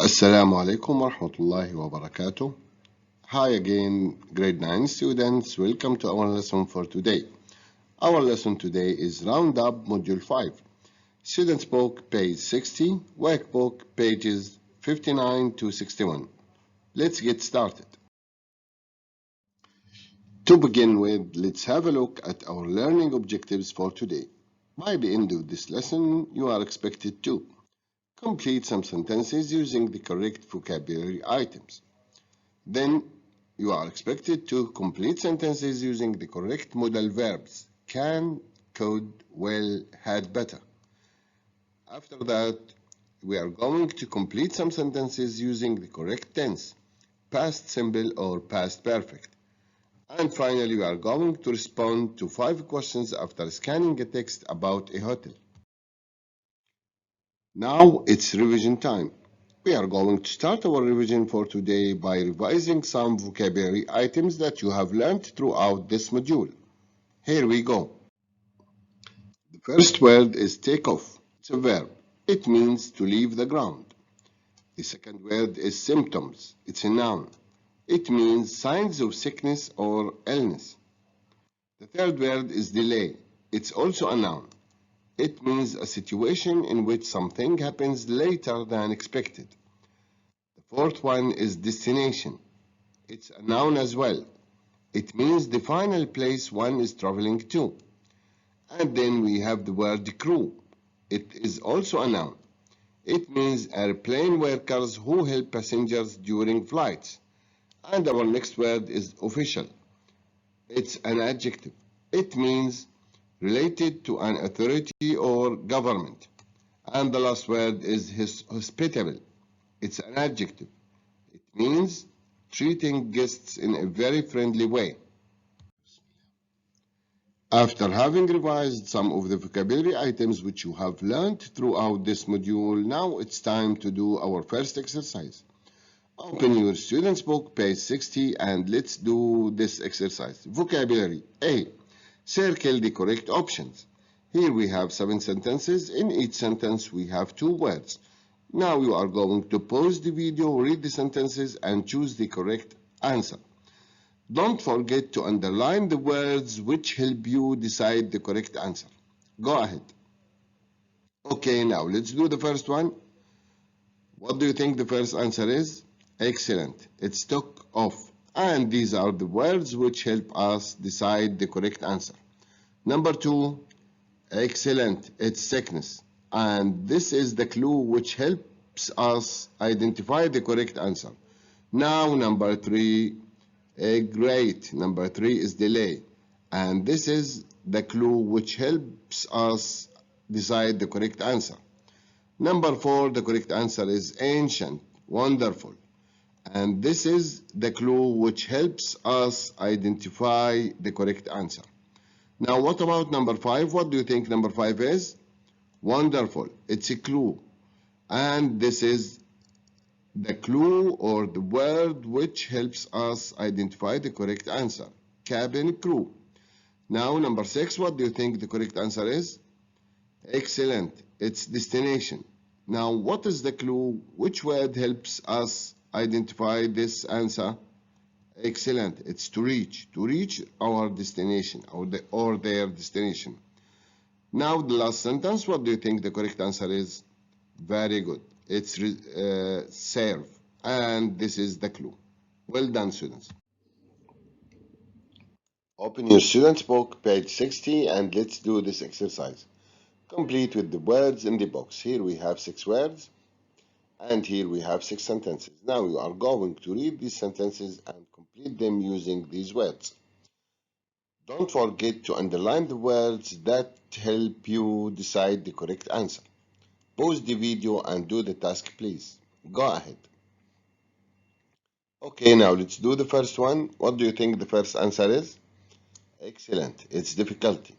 Assalamu alaikum wa rahmatullahi wa barakatuh. Hi again, grade 9 students. Welcome to our lesson for today. Our lesson today is Roundup Module 5. Students book page 60, workbook pages 59 to 61. Let's get started. To begin with, let's have a look at our learning objectives for today. By the end of this lesson, you are expected to complete some sentences using the correct vocabulary items. Then you are expected to complete sentences using the correct modal verbs: can, could, will, had, better. After that, we are going to complete some sentences using the correct tense: past simple or past perfect. And finally, we are going to respond to 5 questions after scanning a text about a hotel. Now it's revision time. We are going to start our revision for today by revising some vocabulary items that you have learned throughout this module. Here we go. The first word is take off. It's a verb. It means to leave the ground. The second word is symptoms. It's a noun. It means signs of sickness or illness. The third word is delay. It's also a noun. It means a situation in which something happens later than expected. The fourth one is destination. It's a noun as well. It means the final place one is traveling to. And then we have the word crew. It is also a noun. It means airplane workers who help passengers during flights. And our next word is official. It's an adjective. It means related to an authority or government. And the last word is hospitable. It's an adjective. It means treating guests in a very friendly way. After having revised some of the vocabulary items which you have learned throughout this module, now it's time to do our first exercise. Open your student's book, page 60, and let's do this exercise. Vocabulary A. Circle the correct options. Here we have 7 sentences. In each sentence we have 2 words. Now you are going to pause the video, read the sentences, and choose the correct answer. Don't forget to underline the words which help you decide the correct answer. Go ahead. Okay, now let's do the first one. What do you think the first answer is? Excellent. It's took off. And these are the words which help us decide the correct answer. Number 2, excellent. It's sickness. And this is the clue which helps us identify the correct answer. Now, number 3, great. Number 3 is delay. And this is the clue which helps us decide the correct answer. Number 4, the correct answer is ancient. Wonderful. And this is the clue which helps us identify the correct answer. Now, what about number 5? What do you think number 5 is? Wonderful. It's a clue. And this is the clue or the word which helps us identify the correct answer. Cabin crew. Now, number 6, what do you think the correct answer is? Excellent. It's destination. Now, what is the clue? Which word helps us identify this answer? Excellent. It's to reach our destination or their destination. Now, the last sentence, what do you think the correct answer is? Very good. It's serve. And this is the clue. Well done, students. Open your student's book, page 60, and let's do this exercise. Complete with the words in the box. Here we have 6 words. And here we have 6 sentences. Now you are going to read these sentences and complete them using these words. Don't forget to underline the words that help you decide the correct answer. Pause the video and do the task, please. Go ahead. Okay, now let's do the first one. What do you think the first answer is? Excellent. It's difficulty.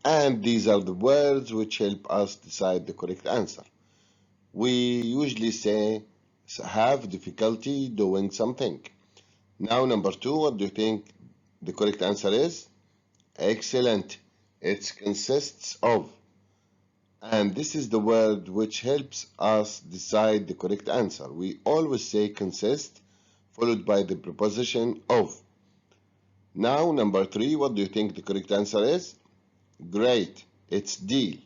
And these are the words which help us decide the correct answer. We usually say have difficulty doing something. Now, number 2, what do you think the correct answer is? Excellent. It consists of. And this is the word which helps us decide the correct answer. We always say consist followed by the preposition of. Now, number 3, what do you think the correct answer is? Great, it's deal.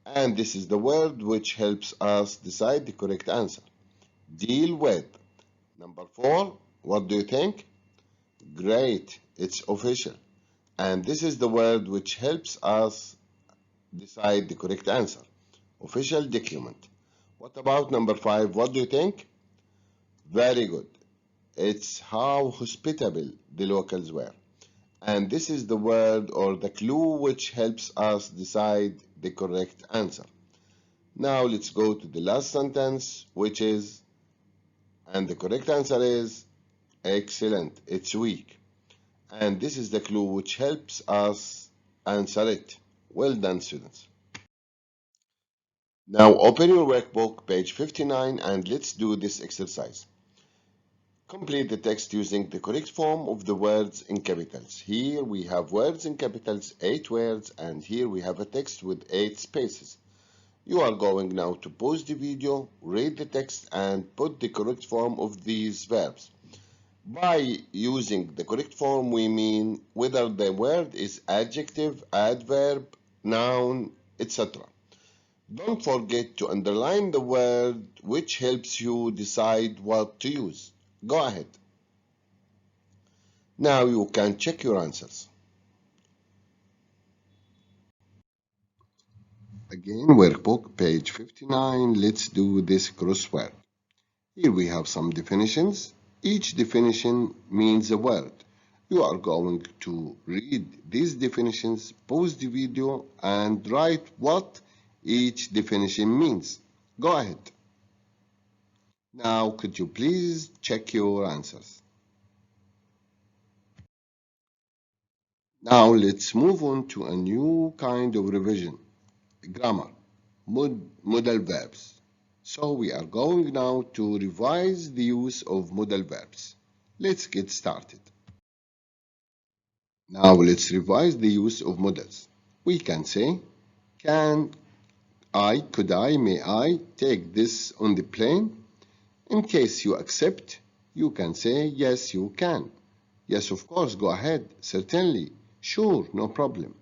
And this is the word which helps us decide the correct answer. Deal with. Number 4, what do you think? Great, it's official. And this is the word which helps us decide the correct answer. Official document. What about number 5? What do you think? Very good. It's how hospitable the locals were. And this is the word or the clue which helps us decide the correct answer. Now let's go to the last sentence, which is, and the correct answer is, excellent, it's weak. And this is the clue which helps us answer it. Well done, students. Now open your workbook, page 59, and let's do this exercise. Complete the text using the correct form of the words in capitals. Here we have words in capitals, 8 words, and here we have a text with 8 spaces. You are going now to pause the video, read the text, and put the correct form of these verbs. By using the correct form, we mean whether the word is adjective, adverb, noun, etc. Don't forget to underline the word, which helps you decide what to use. Go ahead. Now you can check your answers. Again, workbook, page 59. Let's do this crossword. Here we have some definitions. Each definition means a word. You are going to read these definitions, pause the video, and write what each definition means. Go ahead. Now, could you please check your answers? Now, let's move on to a new kind of revision. Grammar, modal verbs. So we are going now to revise the use of modal verbs. Let's get started. Now let's revise the use of modals. We can say, can I, could I, may I take this on the plane? In case you accept, you can say, yes, you can. Yes, of course, go ahead, certainly, sure, no problem.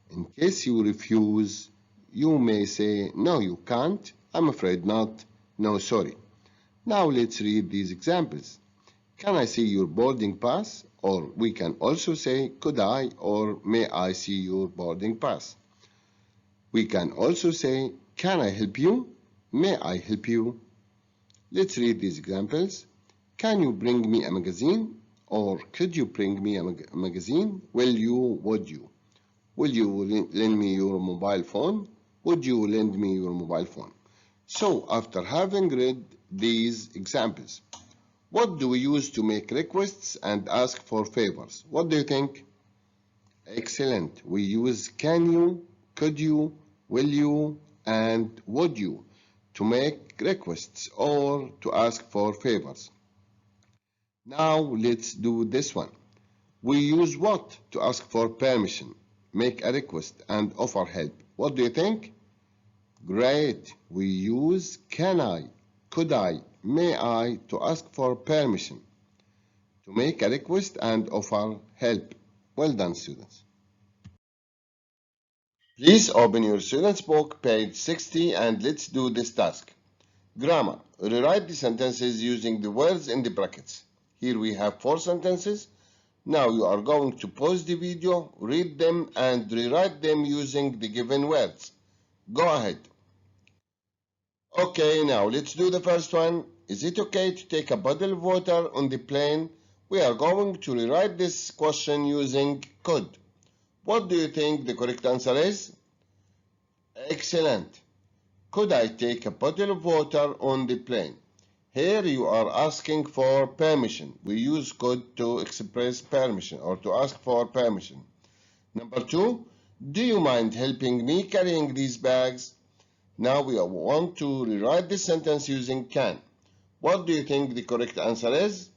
In case you refuse, you may say, no, you can't, I'm afraid not, no, sorry. Now let's read these examples. Can I see your boarding pass? Or we can also say, could I or may I see your boarding pass? We can also say, can I help you? May I help you? Let's read these examples. Can you bring me a magazine? Or could you bring me a magazine? Will you? Would you? Will you lend me your mobile phone? Would you lend me your mobile phone? So, after having read these examples, what do we use to make requests and ask for favors? What do you think? Excellent. We use can you, could you, will you, and would you to make requests or to ask for favors. Now let's do this one. We use what to ask for permission, make a request, and offer help. What do you think? Great. We use can I, could I, may I to ask for permission, to make a request and offer help. Well done, students. Please open your student's book, page 60, and let's do this task. Grammar. Rewrite the sentences using the words in the brackets. Here we have 4 sentences. Now you are going to pause the video, read them, and rewrite them using the given words. Go ahead. Okay, now let's do the first one. Is it okay to take a bottle of water on the plane? We are going to rewrite this question using could. What do you think the correct answer is? Excellent. Could I take a bottle of water on the plane? Here you are asking for permission. We use could to express permission or to ask for permission. Number 2, do you mind helping me carrying these bags? Now we want to rewrite this sentence using can. What do you think the correct answer is?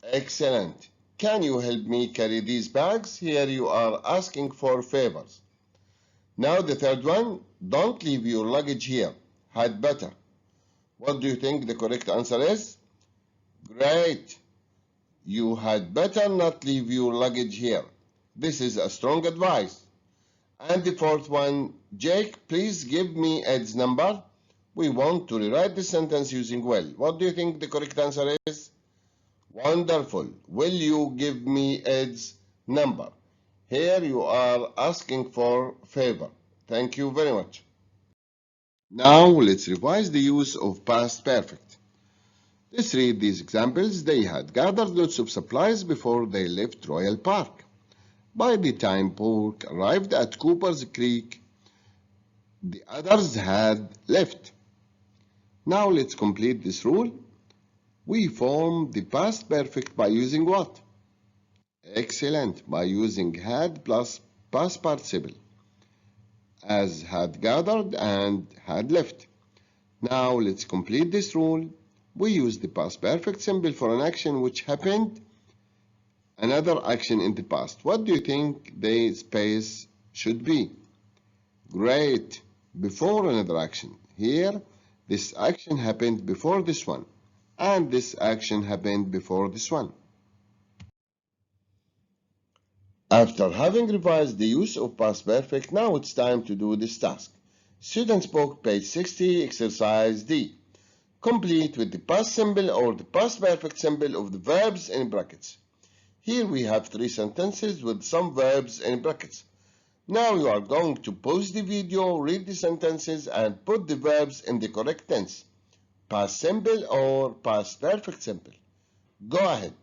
Excellent. Can you help me carry these bags? Here you are asking for favors. Now the third one, don't leave your luggage here. Had better. What do you think the correct answer is? Great. You had better not leave your luggage here. This is a strong advice. And the fourth one, Jake, please give me Ed's number. We want to rewrite the sentence using will. What do you think the correct answer is? Wonderful. Will you give me Ed's number? Here you are asking for favor. Thank you very much. Now let's revise the use of past perfect. Let's read these examples. They had gathered lots of supplies before they left Royal Park. By the time Pork arrived at Cooper's Creek, the others had left. Now let's complete this rule. We form the past perfect by using what? Excellent. By using had plus past participle, as had gathered and had left. Now let's complete this rule. We use the past perfect simple for an action which happened, another action in the past. What do you think the space should be? Great. Before another action. Here, this action happened before this one, and this action happened before this one. After having revised the use of past perfect, now it's time to do this task. Students book page 60, exercise D. Complete with the past simple or the past perfect simple of the verbs in brackets. Here we have 3 sentences with some verbs in brackets. Now you are going to pause the video, read the sentences, and put the verbs in the correct tense. Past simple or past perfect simple. Go ahead.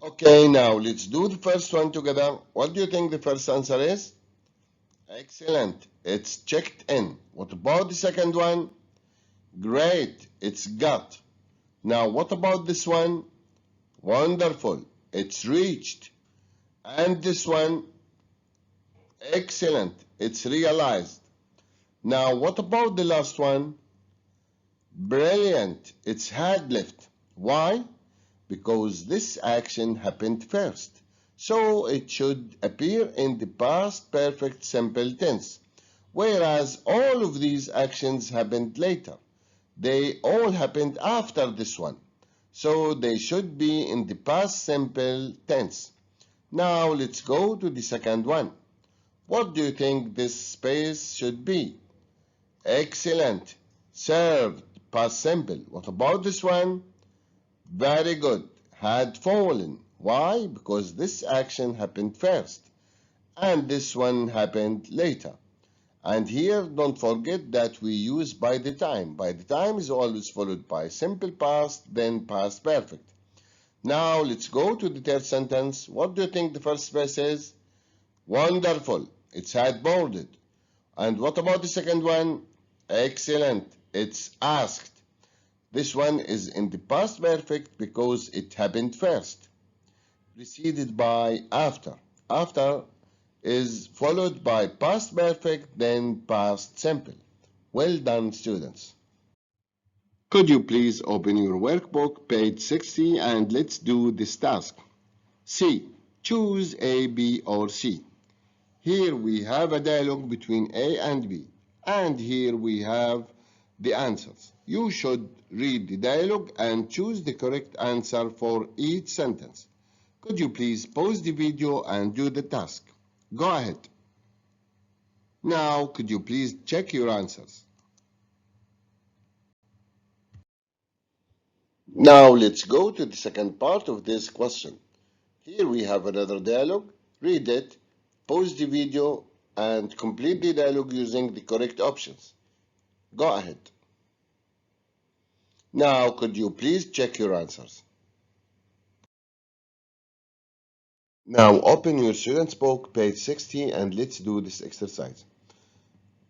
Okay, now let's do the first one together. What do you think the first answer is? Excellent. It's checked in. What about the second one? Great. It's got. Now what about this one? Wonderful. It's reached. And this one? Excellent. It's realized. Now what about the last one? Brilliant. It's had left. Why? Because this action happened first. So it should appear in the past perfect simple tense, whereas all of these actions happened later. They all happened after this one, so they should be in the past simple tense. Now let's go to the second one. What do you think this space should be? Excellent. Served, past simple. What about this one? Very good. Had fallen. Why? Because this action happened first, and this one happened later. And here, don't forget that we use by the time. By the time is always followed by simple past, then past perfect. Now, let's go to the third sentence. What do you think the first space is? Wonderful. It's had boarded. And what about the second one? Excellent. It's asked. This one is in the past perfect because it happened first, preceded by after. After is followed by past perfect, then past simple. Well done, students. Could you please open your workbook, page 60, and let's do this task. C. Choose A, B, or C. Here we have a dialogue between A and B, and here we have the answers. You should read the dialogue and choose the correct answer for each sentence. Could you please pause the video and do the task? Go ahead. Now, could you please check your answers? Now, let's go to the second part of this question. Here we have another dialogue. Read it, pause the video, and complete the dialogue using the correct options. Go ahead. Now, could you please check your answers? Now, open your student's book, page 60, and let's do this exercise.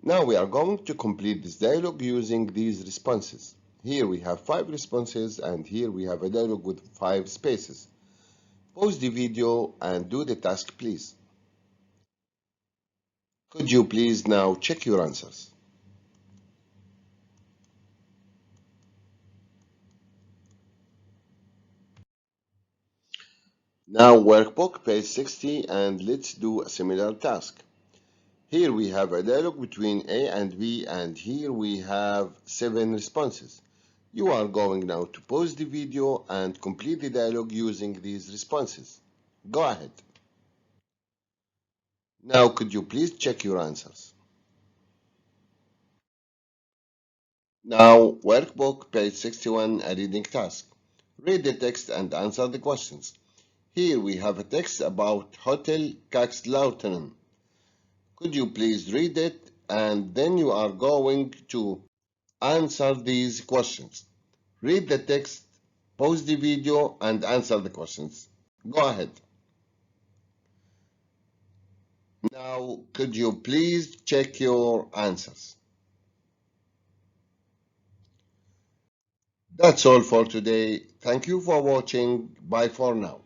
Now, we are going to complete this dialogue using these responses. Here we have 5 responses, and here we have a dialogue with 5 spaces. Pause the video and do the task, please. Could you please now check your answers? Now workbook page 60 and let's do a similar task. Here we have a dialogue between A and B, and here we have 7 responses. You are going now to pause the video and complete the dialogue using these responses. Go ahead. Now could you please check your answers? Now, workbook, page 61, a reading task. Read the text and answer the questions. Here we have a text about Hotel Kaiserslautern. Could you please read it, and then you are going to answer these questions. Read the text, pause the video, and answer the questions. Go ahead. Now, could you please check your answers? That's all for today. Thank you for watching. Bye for now.